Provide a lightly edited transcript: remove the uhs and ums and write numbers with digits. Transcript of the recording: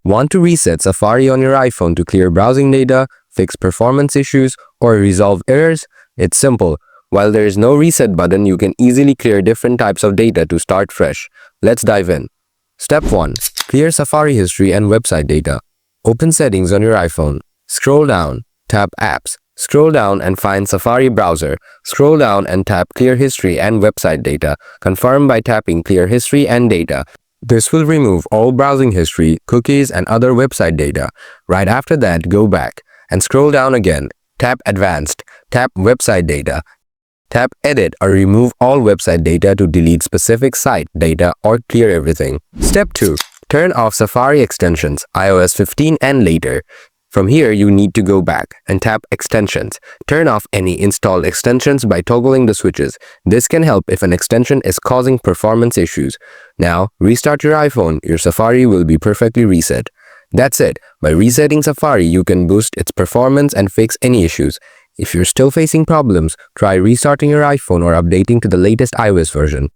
Want to reset Safari on your iPhone to clear browsing data, fix performance issues, or resolve errors? It's simple. While there is no reset button, you can easily clear different types of data to start fresh. Let's dive in. Step 1. Clear Safari history and website data. Open Settings on your iPhone. Scroll down, tap Apps. Scroll down and find Safari browser. Scroll down and tap Clear History and Website Data. Confirm by tapping Clear History and Data. This will remove all browsing history, cookies, and other website data. Right after that, go back and scroll down again. Tap Advanced. Tap Website Data. Tap Edit or remove all website data to delete specific site data or clear everything. Step 2. Turn off Safari extensions, iOS 15 and later. From here, you need to go back and tap Extensions. Turn off any installed extensions by toggling the switches. This can help if an extension is causing performance issues. Now, restart your iPhone. Your Safari will be perfectly reset. That's it. By resetting Safari, you can boost its performance and fix any issues. If you're still facing problems, try restarting your iPhone or updating to the latest iOS version.